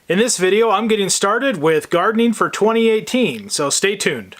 In this video, I'm getting started with gardening for 2018, so stay tuned.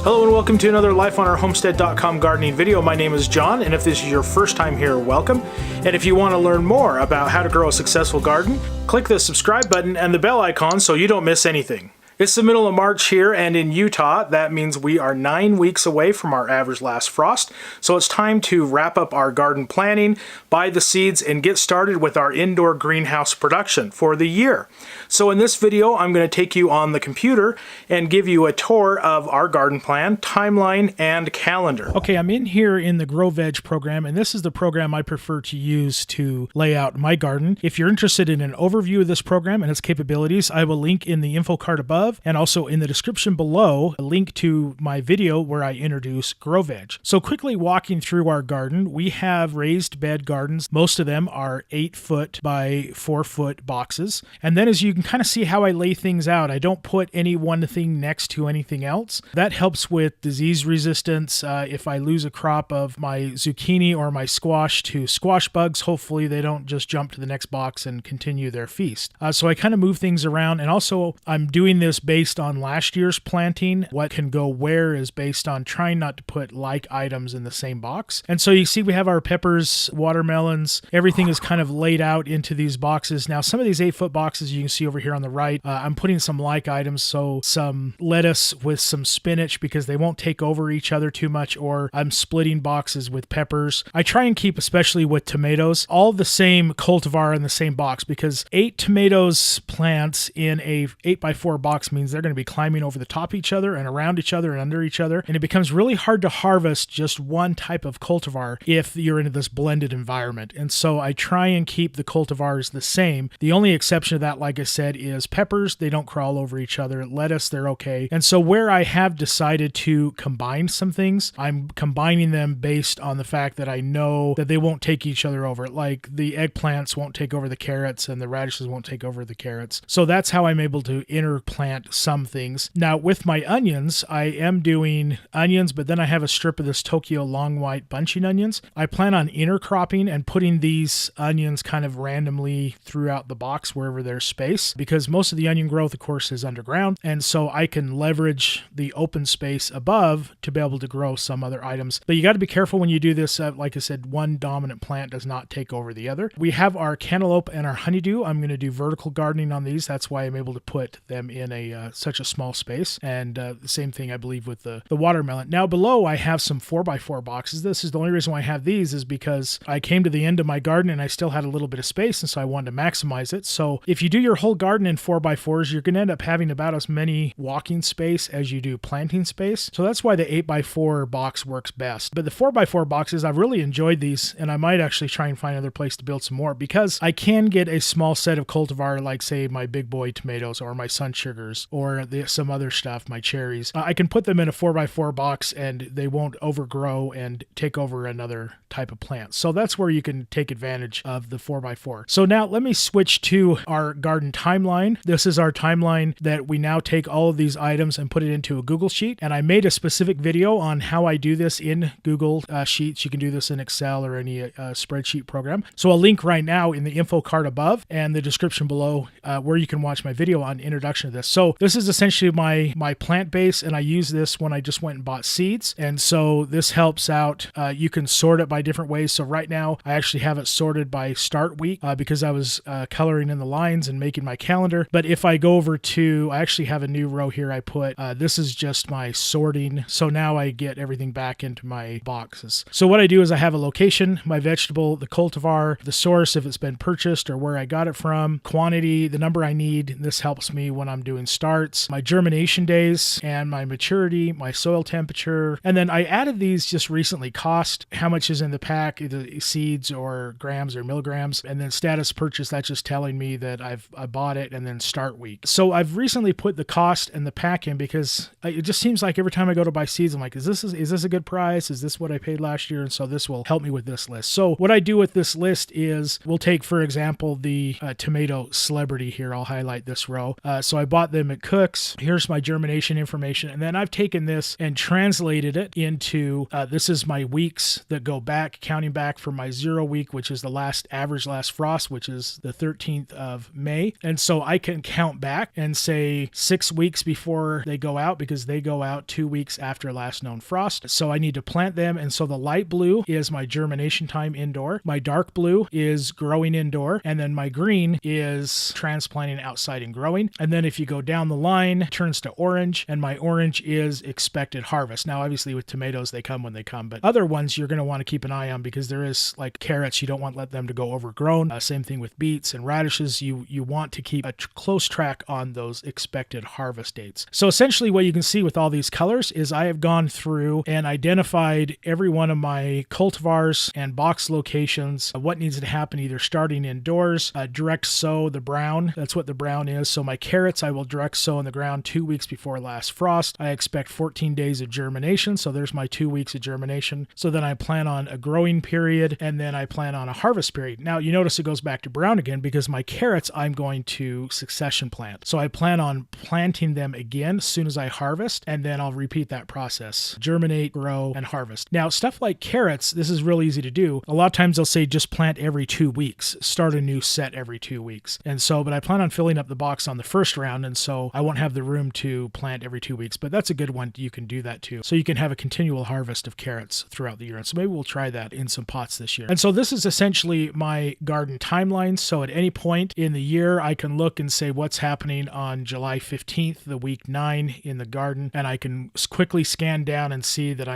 Hello and welcome to another LifeOnOurHomestead.com gardening video. My name is John, and if this is your first time here, welcome. And if you want to learn more about how to grow a successful garden, click the subscribe button and the bell icon so you don't miss anything. It's the middle of March here, and in Utah, that means we are 9 weeks away from our average last frost. So it's time to wrap up our garden planning, buy the seeds, and get started with our indoor greenhouse production for the year. So in this video, I'm going to take you on the computer and give you a tour of our garden plan, timeline, and calendar. Okay, I'm in here in the Grow Veg program, and this is the program I prefer to use to lay out my garden. If you're interested in an overview of this program and its capabilities, I will link in the info card above, and also in the description below, a link to my video where I introduce Grow Veg. So quickly walking through our garden, we have raised bed gardens. Most of them are 8-foot by 4-foot boxes. And then as you can kind of see how I lay things out, I don't put any one thing next to anything else. That helps with disease resistance. If I lose a crop of my zucchini or my squash to squash bugs, hopefully they don't just jump to the next box and continue their feast. So I kind of move things around, and also I'm doing this based on last year's planting. What can go where is based on trying not to put like items in the same box. And so you see we have our peppers, watermelons, everything is kind of laid out into these boxes. Now some of these 8-foot boxes you can see over here on the right, I'm putting some like items, so some lettuce with some spinach because they won't take over each other too much, or I'm splitting boxes with peppers. I try and keep, especially with tomatoes, all the same cultivar in the same box, because 8 tomatoes plants in a 8x4 box means they're going to be climbing over the top of each other and around each other and under each other, and it becomes really hard to harvest just one type of cultivar if you're in this blended environment. And so I try and keep the cultivars the same. The only exception to that, like I said, is peppers. They don't crawl over each other. Lettuce, they're okay. And so where I have decided to combine some things, I'm combining them based on the fact that I know that they won't take each other over. Like the eggplants won't take over the carrots and the radishes won't take over the carrots. So that's how I'm able to interplant some things. Now with my onions, I am doing onions, but then I have a strip of this Tokyo long white bunching onions. I plan on intercropping and putting these onions kind of randomly throughout the box wherever there's space, because most of the onion growth, of course, is underground. And so I can leverage the open space above to be able to grow some other items. But you got to be careful when you do this. Like I said, one dominant plant does not take over the other. We have our cantaloupe and our honeydew. I'm going to do vertical gardening on these. That's why I'm able to put them in such a small space. And the same thing, I believe, with the watermelon. Now below, I have some 4x4 boxes. This is the only reason why I have these is because I came to the end of my garden and I still had a little bit of space, and so I wanted to maximize it. So if you do your whole garden in 4x4s, you're going to end up having about as many walking space as you do planting space. So that's why the 8x4 box works best. But the 4x4 boxes, I've really enjoyed these, and I might actually try and find another place to build some more, because I can get a small set of cultivar, like say my big boy tomatoes or my sun sugars or some other stuff, my cherries. I can put them in a 4x4 box and they won't overgrow and take over another type of plant. So that's where you can take advantage of the 4x4. So now let me switch to our garden timeline. This is our timeline that we now take all of these items and put it into a Google Sheet. And I made a specific video on how I do this in Google Sheets. You can do this in Excel or any spreadsheet program. So I'll link right now in the info card above and the description below where you can watch my video on introduction to this. So this is essentially my plant base, and I use this when I just went and bought seeds. And so this helps out. You can sort it by different ways. So right now I actually have it sorted by start week because I was coloring in the lines and making my calendar. But if I go over to, I actually have a new row here I put, this is just my sorting. So now I get everything back into my boxes. So what I do is I have a location, my vegetable, the cultivar, the source, if it's been purchased or where I got it from, quantity, the number I need. This helps me when I'm doing starts, my germination days, and my maturity, my soil temperature. And then I added these just recently: cost, how much is in the pack, either seeds or grams or milligrams, and then status purchase. That's just telling me that I bought it, and then start week. So I've recently put the cost and the pack in because it just seems like every time I go to buy seeds, I'm like, is this a good price? Is this what I paid last year? And so this will help me with this list. So what I do with this list is we'll take, for example, the tomato celebrity here. I'll highlight this row. So I bought them, it cooks. Here's my germination information. And then I've taken this and translated it into, this is my weeks that go back, counting back from my 0 week, which is the last frost, which is the 13th of May. And so I can count back and say 6 weeks before they go out, because they go out 2 weeks after last known frost. So I need to plant them. And so the light blue is my germination time indoor. My dark blue is growing indoor. And then my green is transplanting outside and growing. And then if you go down the line, it turns to orange, and my orange is expected harvest. Now, obviously with tomatoes, they come when they come, but other ones you're going to want to keep an eye on, because there is like carrots, you don't want to let them to go overgrown. Same thing with beets and radishes. You want to keep a close track on those expected harvest dates. So essentially what you can see with all these colors is I have gone through and identified every one of my cultivars and box locations, what needs to happen, either starting indoors, direct sow the brown. That's what the brown is. So my carrots, I will direct sow in the ground 2 weeks before last frost. I expect 14 days of germination. So there's my 2 weeks of germination. So then I plan on a growing period, and then I plan on a harvest period. Now you notice it goes back to brown again, because my carrots I'm going to succession plant. So I plan on planting them again as soon as I harvest, and then I'll repeat that process: germinate, grow, and harvest. Now stuff like carrots, this is real easy to do. A lot of times they'll say just plant every 2 weeks, start a new set every 2 weeks. And so, but I plan on filling up the box on the first round, and so I won't have the room to plant every 2 weeks, but that's a good one. You can do that too. So you can have a continual harvest of carrots throughout the year. And so maybe we'll try that in some pots this year. And so this is essentially my garden timeline. So at any point in the year, I can look and say what's happening on July 15th, the week 9 in the garden, and I can quickly scan down and see that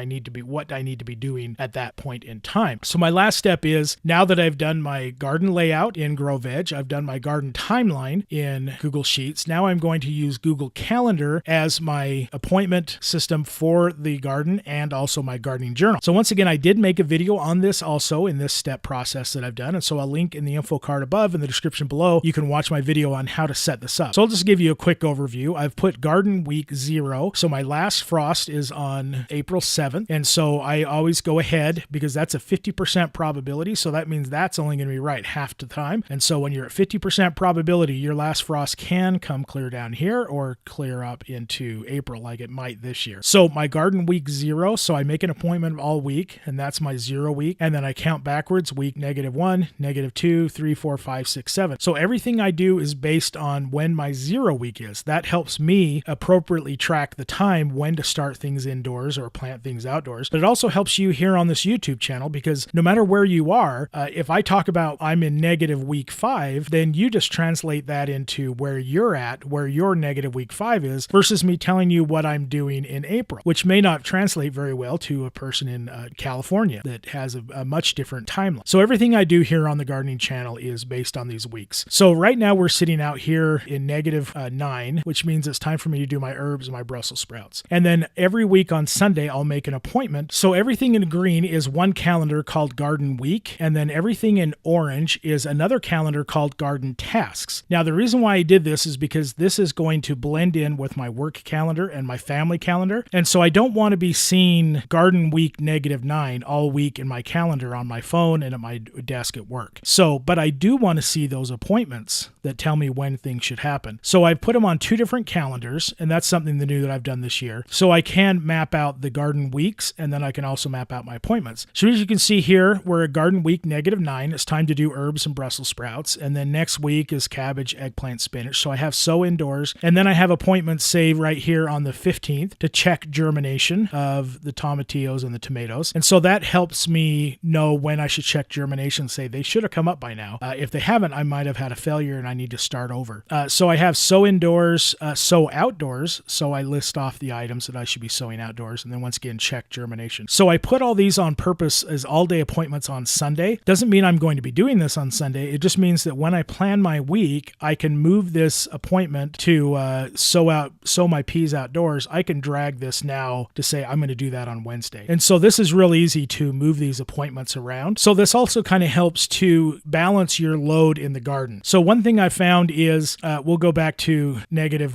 what I need to be doing at that point in time. So my last step is, now that I've done my garden layout in Grow Veg, I've done my garden timeline in Google Sheets. Now I'm going to use Google Calendar as my appointment system for the garden, and also my gardening journal. So once again, I did make a video on this also in this step process that I've done. And so I'll link in the info card above, in the description below. You can watch my video on how to set this up. So I'll just give you a quick overview. I've put garden week 0. So my last frost is on April 7th. And so I always go ahead, because that's a 50% probability. So that means that's only going to be right half the time. And so when you're at 50% probability, your last frost can come clear down here or clear up into April like it might this year. So my garden week 0. So I make an appointment all week, and that's my 0 week. And then I count backwards: week -1, -2, 3, 4, 5, 6, 7. So everything I do is based on when my 0 week is. That helps me appropriately track the time when to start things indoors or plant things outdoors. But it also helps you here on this YouTube channel, because no matter where you are, if I talk about I'm in week 5, then you just translate that into where you're at, where your week 5 is, versus me telling you what I'm doing in April, which may not translate very well to a person in California that has a much different timeline. So everything I do here on the gardening channel is based on these weeks. So right now we're sitting out here in -9, which means it's time for me to do my herbs and my Brussels sprouts. And then every week on Sunday, I'll make an appointment. So everything in green is one calendar called Garden Week. And then everything in orange is another calendar called Garden Tasks. Now, the reason why I did this is because this is going to blend in with my work calendar and my family calendar. And so I don't want to be seeing Garden Week -9 all week in my calendar on my phone and at my desk at work. So, but I do want to see those appointments that tell me when things should happen. So I put them on 2 different calendars, and that's something new that I've done this year. So I can map out the garden weeks, and then I can also map out my appointments. So as you can see here, we're at Garden Week -9. It's time to do herbs and Brussels sprouts. And then next week is cabbage, eggplant, spinach. So I have sow indoors. And then I have appointments, say, right here on the 15th to check germination of the tomatillos and the tomatoes. And so that helps me know when I should check germination, say they should have come up by now. If they haven't, I might have had a failure and I need to start over. So I have sow indoors, sow outdoors. So I list off the items that I should be sowing outdoors, and then once again, check germination. So I put all these on purpose as all-day appointments on Sunday. Doesn't mean I'm going to be doing this on Sunday. It just means that when I plan my week, I can move this appointment to sow my peas outdoors. I can drag this now to say I'm going to do that on Wednesday. And so this is real easy to move these appointments around. So this also kind of helps to balance your load in the garden. So one thing I found is, we'll go back to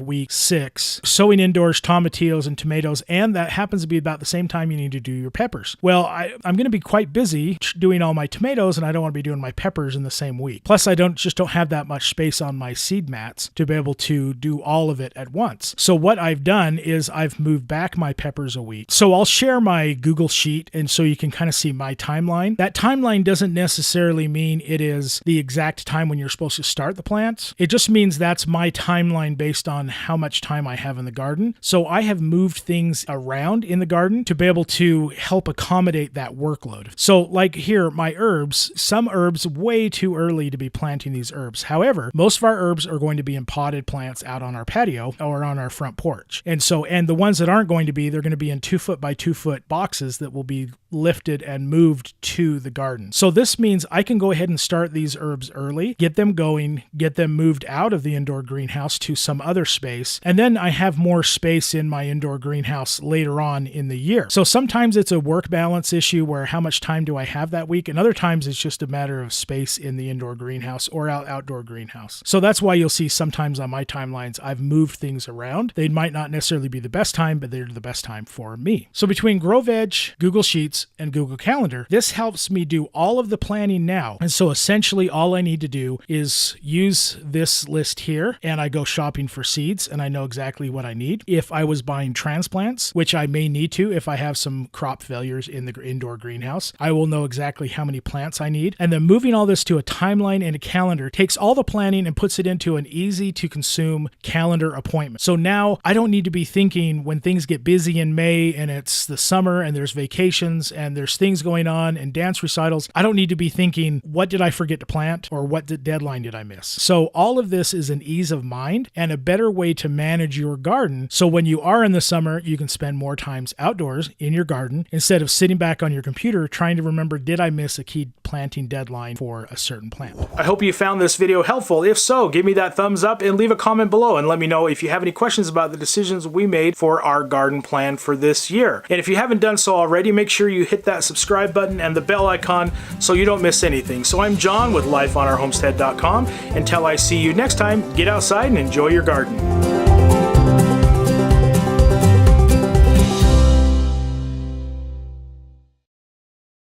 week 6, sowing indoors tomatillos and tomatoes, and that happens to be about the same time you need to do your peppers. Well, I'm going to be quite busy doing all my tomatoes, and I don't want to be doing my peppers in the same week. Plus, I don't have that much space on my seed mats to be able to do all of it at once. So what I've done is I've moved back my peppers a week. So I'll share my Google Sheet, and so you can kind of see my timeline. That timeline doesn't necessarily mean it is the exact time when you're supposed to start the plants. It just means that's my timeline based on how much time I have in the garden. So I have moved things around in the garden to be able to help accommodate that workload. So like here, my herbs, some herbs way too early to be planting these herbs. However, most of our herbs are going to be in potted plants out on our patio or on our front porch. And the ones that aren't going to be, they're going to be in 2-foot by 2-foot boxes that will be lifted and moved to the garden. So this means I can go ahead and start these herbs early, get them going, get them moved out of the indoor greenhouse to some other space, and then I have more space in my indoor greenhouse later on in the year. So sometimes it's a work balance issue where how much time do I have that week, and other times it's just a matter of space in the indoor greenhouse or outdoor greenhouse. So that's why you'll see sometimes on my timelines I've moved things around. They might not necessarily be the best time, but they're the best time for me. So between Grow Veg, Google Sheets, and Google Calendar, this helps me do all of the planning now. And so essentially all I need to do is use this list here, and I go shopping for seeds, and I know exactly what I need. If I was buying transplants, which I may need to if I have some crop failures in the indoor greenhouse, I will know exactly how many plants I need. And then moving all this to a timeline and a calendar takes all the planning and puts it into an easy to consume calendar appointment. So now I don't need to be thinking when things get busy in May and it's the summer and there's vacations and there's things going on and dance recitals. I don't need to be thinking, what did I forget to plant or what deadline did I miss? So all of this is an ease of mind and a better way to manage your garden. So when you are in the summer, you can spend more times outdoors in your garden instead of sitting back on your computer trying to remember, did I miss a key planting deadline for a certain plant? I hope you found this video helpful. If so, give me that thumbs up and leave a comment below and let me know if you have any questions about the decisions we made for our garden plan for this year. And if you haven't done so already, make sure you hit that subscribe button and the bell icon so you don't miss anything. So I'm John with lifeonourhomestead.com. Until I see you next time, get outside and enjoy your garden.